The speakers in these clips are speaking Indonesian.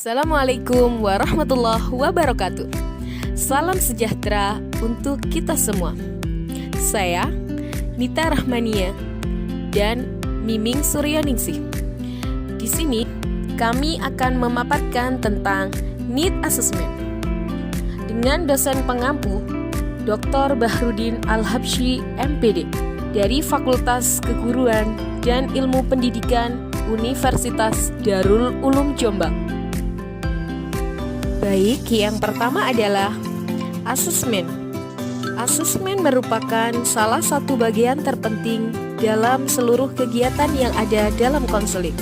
Assalamualaikum warahmatullahi wabarakatuh. Salam sejahtera untuk kita semua. Saya Nita Rahmania dan Miming Suryaningsih. Di sini kami akan memaparkan tentang need assessment dengan dosen pengampu Dr. Bahrudin Al-Habsyi MPD dari Fakultas Keguruan dan Ilmu Pendidikan Universitas Darul Ulum Jombang. Baik, yang pertama adalah asesmen. Asesmen merupakan salah satu bagian terpenting dalam seluruh kegiatan yang ada dalam konseling.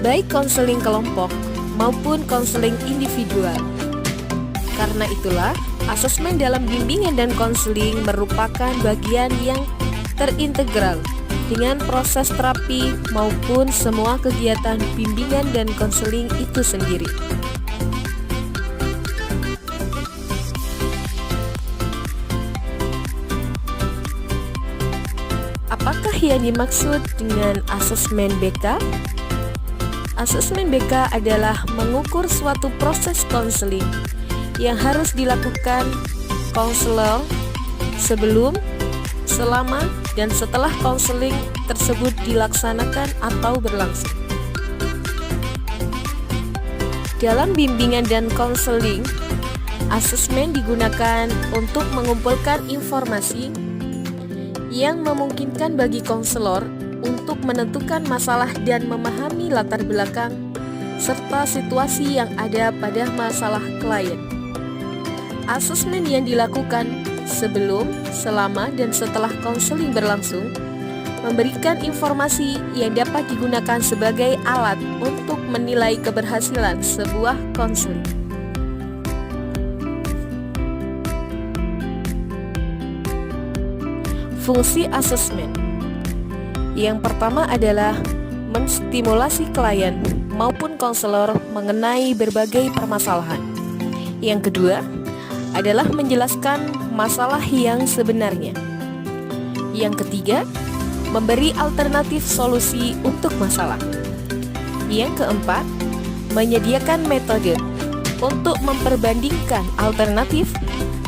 Baik konseling kelompok maupun konseling individual. Karena itulah, asesmen dalam bimbingan dan konseling merupakan bagian yang terintegral dengan proses terapi maupun semua kegiatan bimbingan dan konseling itu sendiri. Apakah yang dimaksud dengan asesmen BK? Asesmen BK adalah mengukur suatu proses konseling yang harus dilakukan konselor sebelum, selama, dan setelah konseling tersebut dilaksanakan atau berlangsung. Dalam bimbingan dan konseling, asesmen digunakan untuk mengumpulkan informasi yang memungkinkan bagi konselor untuk menentukan masalah dan memahami latar belakang serta situasi yang ada pada masalah klien. Asesmen yang dilakukan sebelum, selama, dan setelah konseling berlangsung memberikan informasi yang dapat digunakan sebagai alat untuk menilai keberhasilan sebuah konseling. Fungsi asesmen. Yang pertama adalah menstimulasi klien maupun konselor mengenai berbagai permasalahan. Yang kedua adalah menjelaskan masalah yang sebenarnya. Yang ketiga, memberi alternatif solusi untuk masalah. Yang keempat, menyediakan metode untuk memperbandingkan alternatif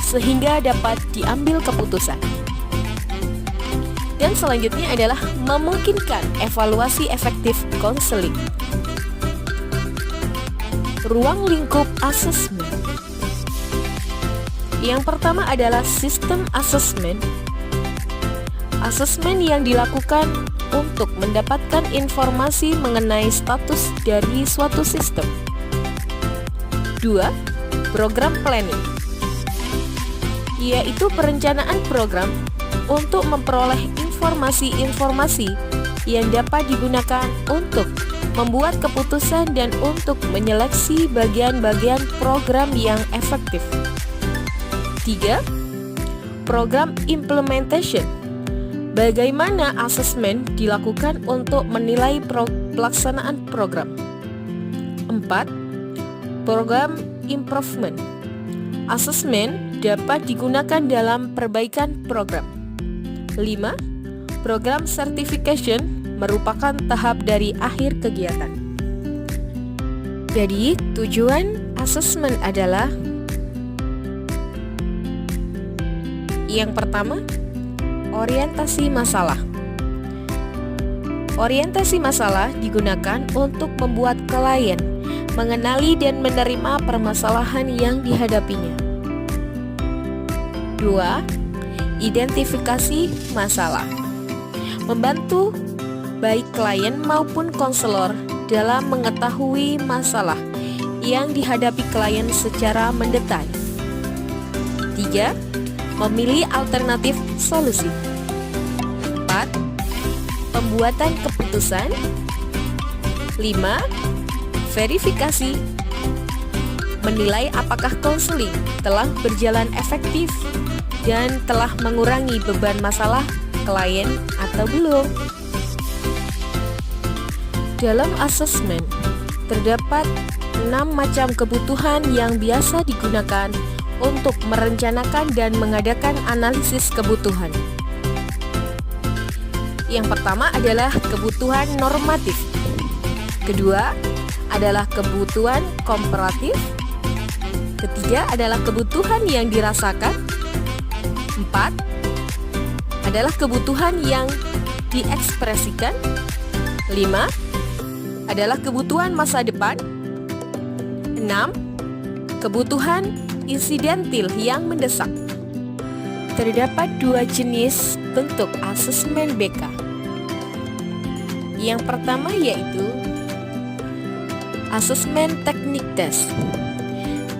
sehingga dapat diambil keputusan. Dan selanjutnya adalah memungkinkan evaluasi efektif konseling. Ruang lingkup asesmen. Yang pertama adalah sistem asesmen. Asesmen yang dilakukan untuk mendapatkan informasi mengenai status dari suatu sistem. 2. Program planning, yaitu perencanaan program untuk memperoleh informasi-informasi yang dapat digunakan untuk membuat keputusan dan untuk menyeleksi bagian-bagian program yang efektif. 3. Program implementation, bagaimana asesmen dilakukan untuk menilai pelaksanaan program. 4. Program improvement, asesmen dapat digunakan dalam perbaikan program. 5. Program certification merupakan tahap dari akhir kegiatan. Jadi, tujuan asesmen adalah yang pertama, orientasi masalah. Orientasi masalah digunakan untuk membuat klien mengenali dan menerima permasalahan yang dihadapinya. 2. Identifikasi masalah, membantu baik klien maupun konselor dalam mengetahui masalah yang dihadapi klien secara mendetail. 3. Memilih alternatif solusi. 4. Pembuatan keputusan. 5. Verifikasi, menilai apakah konseling telah berjalan efektif dan telah mengurangi beban masalah klien atau belum. Dalam asesmen, terdapat 6 macam kebutuhan yang biasa digunakan untuk merencanakan dan mengadakan analisis kebutuhan. Yang pertama adalah kebutuhan normatif. Kedua, adalah kebutuhan komparatif. Ketiga adalah kebutuhan yang dirasakan. 4 adalah kebutuhan yang diekspresikan. 5 adalah kebutuhan masa depan. 6 kebutuhan insidentil yang mendesak. Terdapat 2 jenis bentuk asesmen BK. Yang pertama yaitu asesmen teknik tes.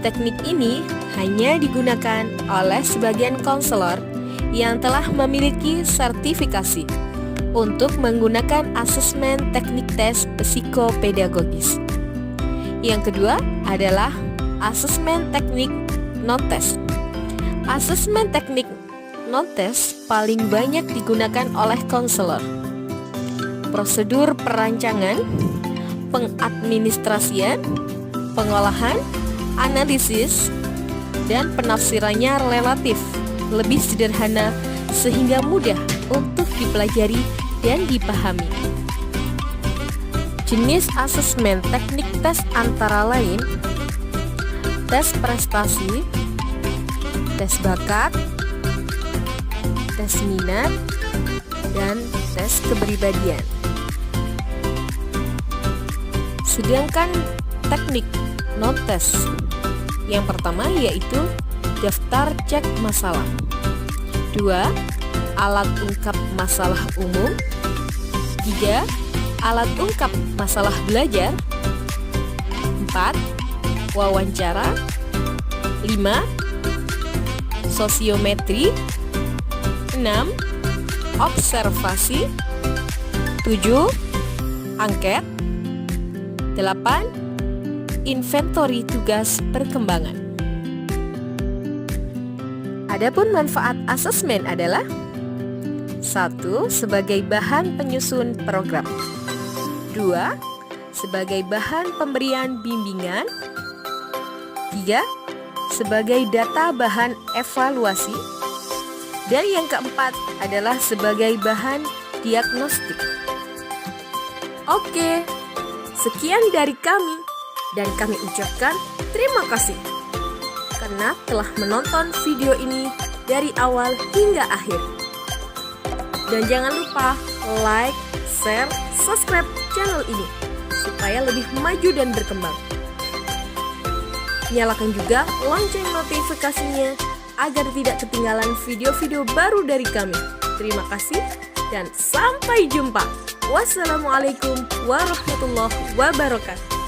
Teknik ini hanya digunakan oleh sebagian konselor yang telah memiliki sertifikasi untuk menggunakan asesmen teknik tes psikopedagogis. Yang kedua adalah asesmen teknik non-tes. Asesmen teknik non-tes paling banyak digunakan oleh konselor. Prosedur perancangan, pengadministrasian, pengolahan, analisis, dan penafsirannya relatif lebih sederhana sehingga mudah untuk dipelajari dan dipahami. Jenis asesmen teknik tes antara lain tes prestasi, tes bakat, tes minat, dan tes kepribadian. Sedangkan teknik non-tes yang pertama yaitu daftar cek masalah. 2 alat ungkap masalah umum. 3 alat ungkap masalah belajar. 4 wawancara. 5 sosiometri. 6 observasi. 7 angket. 8 inventory tugas perkembangan. Adapun manfaat asesmen adalah 1. Sebagai bahan penyusun program. 2. Sebagai bahan pemberian bimbingan. 3. Sebagai data bahan evaluasi. Dan yang keempat adalah sebagai bahan diagnostik. Oke, sekian dari kami dan kami ucapkan terima kasih karena telah menonton video ini dari awal hingga akhir. Dan jangan lupa like, share, subscribe channel ini supaya lebih maju dan berkembang. Nyalakan juga lonceng notifikasinya agar tidak ketinggalan video-video baru dari kami. Terima kasih dan sampai jumpa. Wassalamualaikum warahmatullahi wabarakatuh.